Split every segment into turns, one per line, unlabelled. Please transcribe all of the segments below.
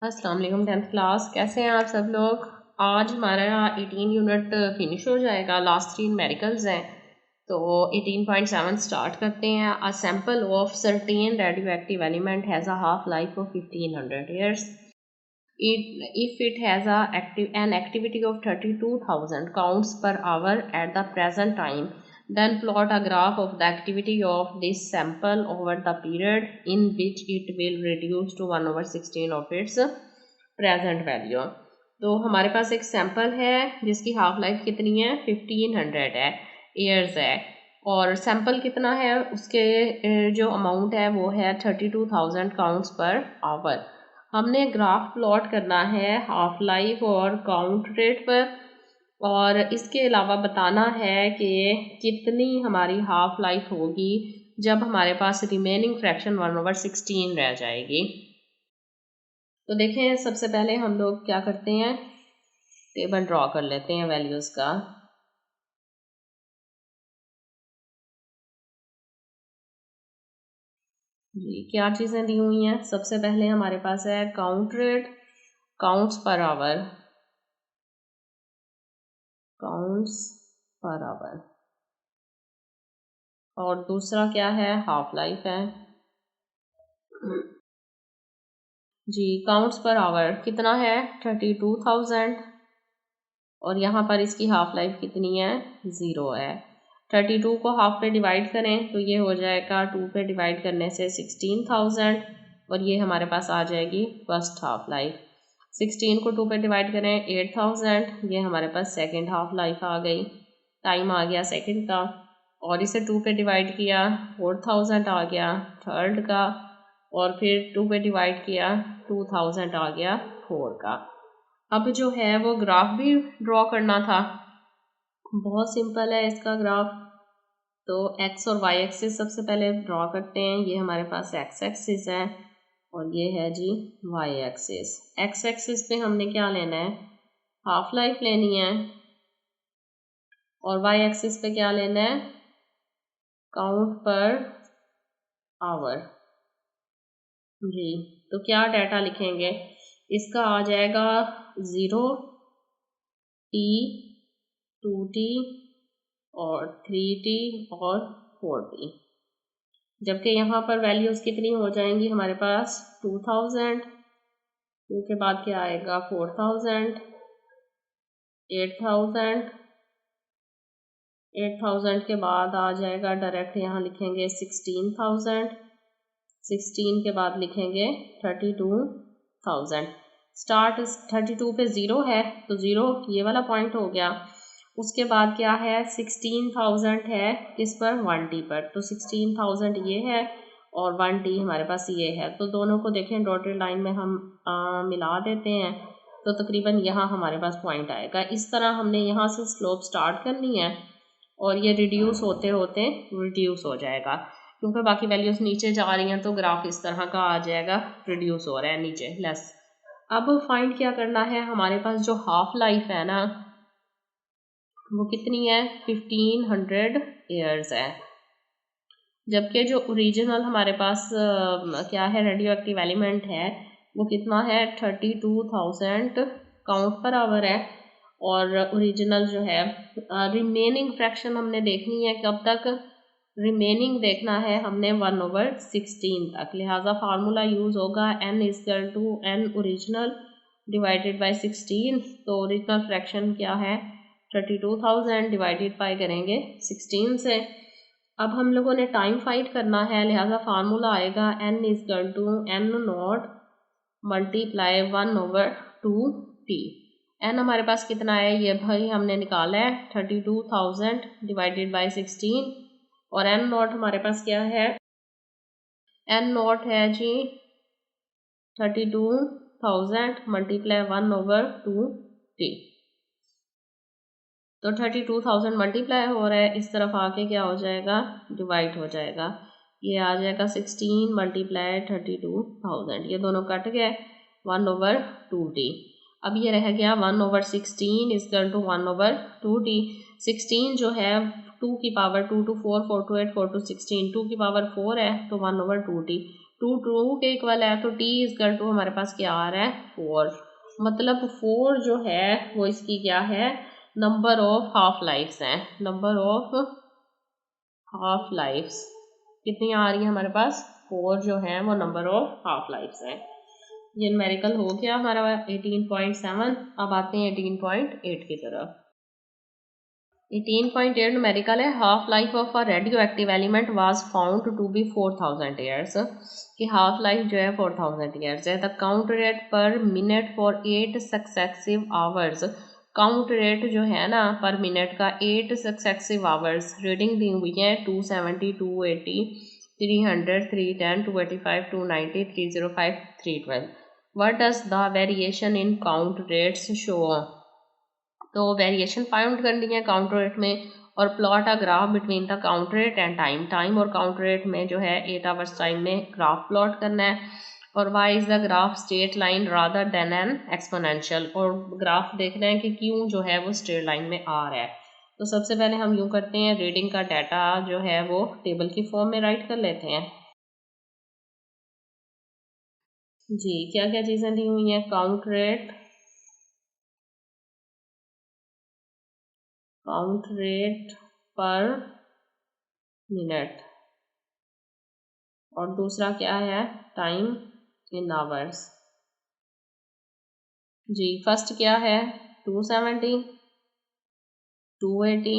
अस्सलाम वालेकुम 10th class, कैसे हैं आप सब लोग। आज हमारा 18 यूनिट फिनिश हो जाएगा। लास्ट 3 न्यूमेरिकल्स हैं तो 18.7 स्टार्ट करते हैं। A sample of certain radio active element has a half life of 1500 years. If it has an activity of 32,000 counts per hour at the present time, then plot a graph of the activity of this sample over the period in which it will reduce to 1/16 of its present value। तो हमारे पास एक sample है जिसकी half life कितनी है, 1500 है, years है। और सैंपल कितना है, उसके जो अमाउंट है वो है 32,000 काउंट्स पर आवर। हमने ग्राफ प्लॉट करना है हाफ लाइफ और काउंट रेट पर, और इसके अलावा बताना है कि कितनी हमारी हाफ लाइफ होगी जब हमारे पास रिमेनिंग फ्रैक्शन 1/16 रह जाएगी। तो देखें, सबसे पहले हम लोग क्या करते हैं, टेबल ड्रॉ कर लेते हैं वैल्यूज़ का। जी, क्या चीज़ें दी हुई हैं। सबसे पहले हमारे पास है count rate, counts per hour, counts per hour, और दूसरा क्या है, हाफ लाइफ है। जी, काउंट्स पर आवर कितना है, 32,000, और यहाँ पर इसकी हाफ लाइफ कितनी है, 0 है। 32 को हाफ पे डिवाइड करें तो ये हो जाएगा 2 पे डिवाइड करने से 16,000, और ये हमारे पास आ जाएगी फर्स्ट हाफ लाइफ। 16 को 2 पे डिवाइड करें 8,000, ये हमारे पास सेकेंड हाफ लाइफ आ गई, टाइम आ गया सेकेंड का। और इसे 2 पे डिवाइड किया 4,000 आ गया थर्ड का, और फिर 2 पे डिवाइड किया 2,000 आ गया 4 का। अब जो है वो ग्राफ भी ड्रॉ करना था। बहुत सिंपल है इसका ग्राफ। तो एक्स और वाई एक्सिस सबसे पहले ड्रॉ करते हैं। ये हमारे पास एक्स एक्सिस है और ये है जी वाई एक्सिस। एक्स एक्सिस पे हमने क्या लेना है, हाफ लाइफ लेनी है, और वाई एक्सिस पे क्या लेना है, काउंट पर आवर। जी, तो क्या डाटा लिखेंगे, इसका आ जाएगा 0, टी, 2t और 3t और 4t। जबकि यहाँ पर वैल्यूज़ कितनी हो जाएंगी हमारे पास, 2000, 2 के बाद क्या आएगा 4000, 8000, 8000 के बाद आ जाएगा डायरेक्ट यहाँ लिखेंगे 16,000, 16 के बाद लिखेंगे 32,000। स्टार्ट 32 पे 0 है तो 0 ये वाला पॉइंट हो गया। उसके बाद क्या है, 16,000 है किस पर, 1t पर। तो 16,000 ये है और 1t हमारे पास ये है। तो दोनों को देखें डॉटेड लाइन में हम मिला देते हैं, तो तकरीबन यहाँ हमारे पास पॉइंट आएगा। इस तरह हमने यहाँ से स्लोप स्टार्ट करनी है और ये रिड्यूस होते होते रिड्यूस हो जाएगा, क्योंकि बाकी वैल्यूज़ नीचे जा रही हैं तो ग्राफ इस तरह का आ जाएगा, रिड्यूस हो रहा है नीचे लेस। अब फाइंड क्या करना है, हमारे पास जो हाफ लाइफ है ना वो कितनी है, 1500 ईयर्स है। जबकि जो ओरिजिनल हमारे पास क्या है, रेडियो एक्टिव एलिमेंट है वो कितना है, 32,000 काउंट पर आवर है। और ओरिजिनल जो है रिमेनिंग फ्रैक्शन हमने देखनी है कब तक, रिमेनिंग देखना है हमने 1/16 तक। लिहाजा फार्मूला यूज़ होगा n ओरिजिनल डिवाइडेड बाय 16। तो ओरिजिनल फ्रैक्शन क्या है, 32,000 डिवाइडेड बाय करेंगे 16 से। अब हम लोगों ने टाइम फाइंड करना है, लिहाजा फार्मूला आएगा n0 मल्टीप्लाई 1/2t। n हमारे पास कितना है, ये भाई हमने निकाला है 32,000 डिवाइडेड बाय 16, और n0 हमारे पास क्या है, n0 है जी 32,000 मल्टीप्लाई 1/2t। तो 32,000 मल्टीप्लाई हो रहा है, इस तरफ आके क्या हो जाएगा, डिवाइड हो जाएगा। ये आ जाएगा 16 मल्टीप्लाई 32,000, ये दोनों कट गए 1/2t। अब ये रह गया 1/16 इक्वल टू 1/2t। 16 जो है 2 की पावर 2 to 4, 4 to 8, 4 to 16, 2 की पावर 4 है तो 1/2t। 2 के इक्वल है, तो t इजकल टू हमारे पास क्या आ रहा है 4, मतलब 4 जो है वो इसकी क्या है, नंबर ऑफ हाफ लाइफ्स हैं, नंबर ऑफ हाफ लाइफ्स कितनी आ रही है हमारे पास, 4 जो है वो नंबर ऑफ हाफ लाइफ्स हैं। ये न्यूमेरिकल हो गया हमारा 18.7। अब आते हैं 18.8 की तरफ। 18.8 न्यूमेरिकल है, half life of a radio active element was found to be 4000 years, कि हाफ लाइफ जो है 4000 ईयर्स है। The count rate per minute for 8 successive hours, count rate जो है ना पर मिनट का 8 सक्सेसिव आवर्स, रीडिंग दी हुई है 270, 280, 300, 310, 285, 290, 305, 312। What does the variation in count rates show? तो वेरिएशन फाइंड करनी है काउंट रेट में, और plot a graph between the count rate and time, time और काउंट रेट में जो है 8 आवर्स टाइम में ग्राफ प्लॉट करना है। और why is the graph straight line rather than an exponential, और ग्राफ देखना है कि क्यों जो है वो स्ट्रेट लाइन में आ रहा है। तो सबसे पहले हम यूँ करते हैं, रीडिंग का डाटा जो है वो टेबल की फॉर्म में राइट कर लेते हैं। जी क्या क्या चीज़ें दी हुई हैं, count rate, count rate per minute, और दूसरा क्या है, टाइम इन आवर्स। जी फर्स्ट क्या है, 270, 280,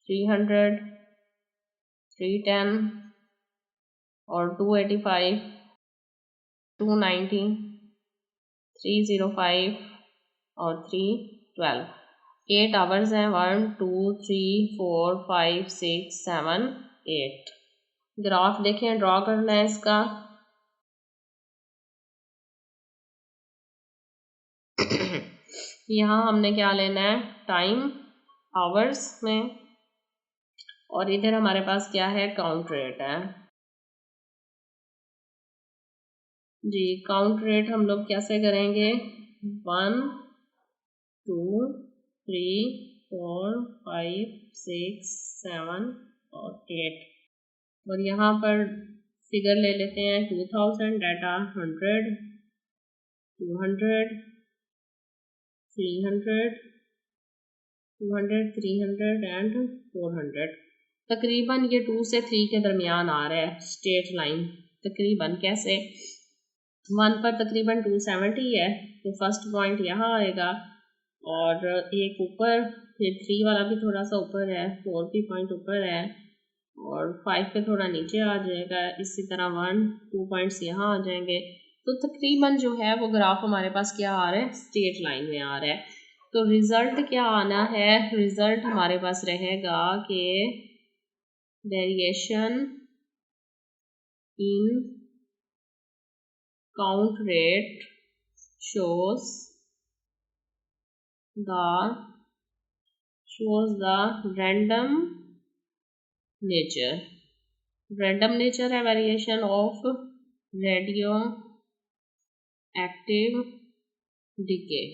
300, 310 और 285, 290, 305 और 312। 8 आवर्स हैं, 1 2 3 4 5 6 7 8। ग्राफ देखें, ड्रॉ करना है इसका। यहाँ हमने क्या लेना है, टाइम आवर्स में, और इधर हमारे पास क्या है, काउंट रेट है। जी काउंट रेट हम लोग कैसे करेंगे, 1 2 3 4 5 6 7 और 8, और यहाँ पर फिगर ले लेते हैं 2000, डाटा 100, 200, 300, 200, 300 एंड 400। तकरीबन ये 2 से 3 के दरमियान आ रहा है स्ट्रेट लाइन, तकरीबन कैसे, 1 पर तकरीबन 270 है, तो फर्स्ट पॉइंट यहाँ आएगा, और एक ऊपर, फिर 3 वाला भी थोड़ा सा ऊपर है, 4 भी पॉइंट ऊपर है, और 5 पे थोड़ा नीचे आ जाएगा, इसी तरह 1 2 पॉइंट्स यहाँ आ जाएंगे। तो तकरीबन जो है वो ग्राफ हमारे पास क्या आ रहा है, स्ट्रेट लाइन में आ रहा है। तो रिजल्ट क्या आना है, रिजल्ट हमारे पास रहेगा कि variation in count rate shows the random nature, random nature है variation of radioactive decay।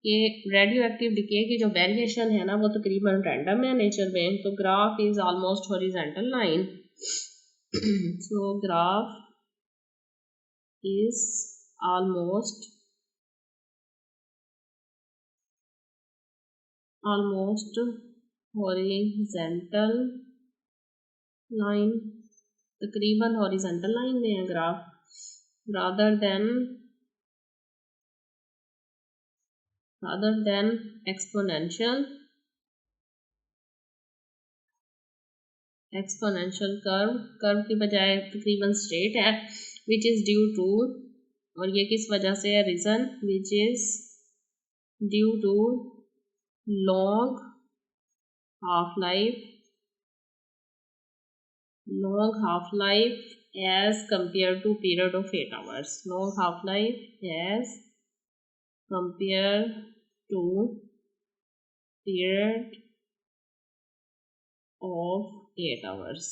ये रेडियो एक्टिव डिके की जो वेरिएशन है ना वो तकरीबन रैंडम है नेचर में। तो graph is almost horizontal line, so graph is almost horizontal line, तकरीबन हॉरिजॉन्टल लाइन में है graph, rather than exponential curve की बजाय तकरीबन स्ट्रेट है, which is due to, और ये किस वजह से है, reason which is due to long half life as compared to period of 8 hours, long half life as compared to period of 8 hours।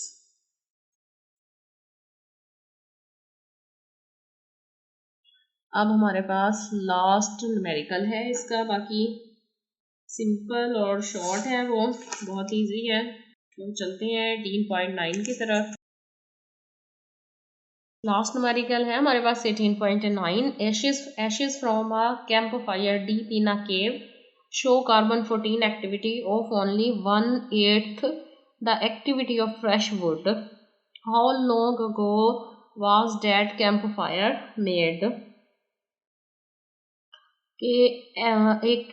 अब हमारे पास लास्ट न्यूमेरिकल है इसका, बाकी सिंपल और शॉर्ट है, वो बहुत इजी है। तो चलते हैं 18.9 की तरफ। लास्ट न्यूमेरिकल है हमारे पास 18.9. Ashes from a camp fire deep in a cave show carbon 14 activity of only 1/8 the activity of fresh would. How long ago was that camp fire made. कि एक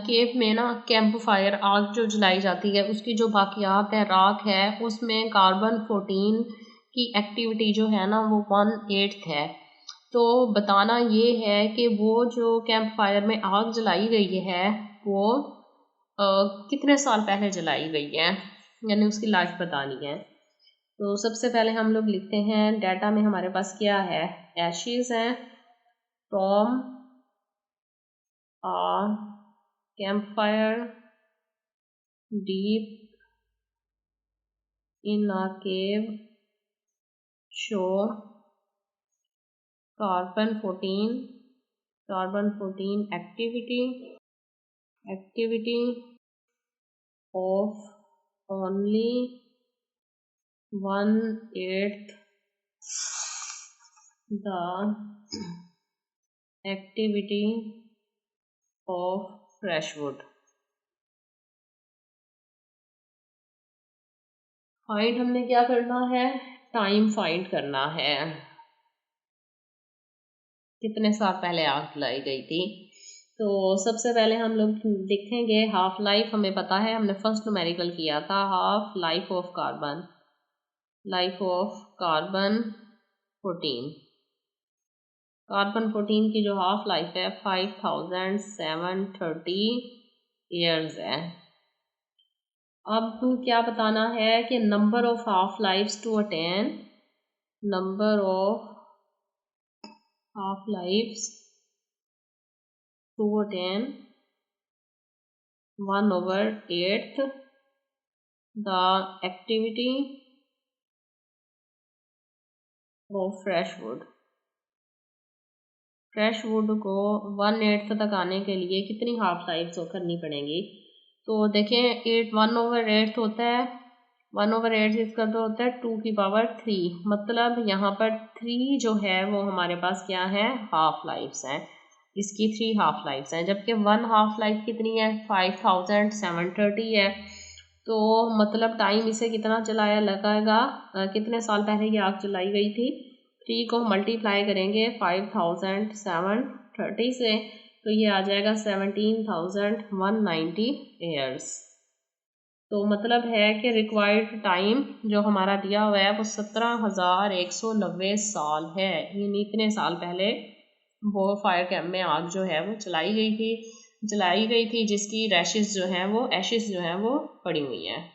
केव में ना कैंप फायर आग जो जलाई जाती है उसकी जो बाकियात है राख है उसमें कार्बन 14 की एक्टिविटी जो है ना वो 1/8 है. तो बताना ये है कि वो जो कैंप फायर में आग जलाई गई है वो कितने साल पहले जलाई गई है, यानी उसकी लाइफ बतानी है. तो सबसे पहले हम लोग लिखते हैं डाटा में हमारे पास क्या है. एशेज हैं from a campfire deep in a cave show carbon 14 activity of only 1/8 the activity of fresh wood. Find हमने क्या करना है, टाइम फाइंड करना है, कितने साल पहले आग जलाई गई थी. तो सबसे पहले हम लोग लिखेंगे हाफ लाइफ. हमें पता है हमने फर्स्ट न्यूमेरिकल किया था half life of carbon 14. Carbon 14 की जो हाफ लाइफ है 5730 ईयर्स है. अब क्या बताना है कि number of half lives to attain, number of half lives to attain 1/8 the activity of fresh wood. Fresh wood को 1/8 तक आने के लिए कितनी हाफ लाइफ्स करनी पड़ेंगी. तो देखें 1/8 होता है, 1/8 इसका तो होता है 2 की पावर 3, मतलब यहाँ पर 3 जो है वो हमारे पास क्या है, हाफ लाइफ्स हैं. इसकी 3 हाफ लाइफ्स हैं, जबकि 1 हाफ लाइफ कितनी है 5730 है. तो मतलब टाइम इसे कितना चलाया लगाएगा, कितने साल पहले ये आग जलाई गई थी. 3 को मल्टीप्लाई करेंगे 5730 से तो ये आ जाएगा 17,190 ईयर्स. तो मतलब है कि रिक्वायर्ड टाइम जो हमारा दिया हुआ है वो 17,190 साल है. यानी इतने साल पहले वो फायर कैंप में आग जो है वो जलाई गई थी जिसकी एशेज जो हैं वो पड़ी हुई हैं.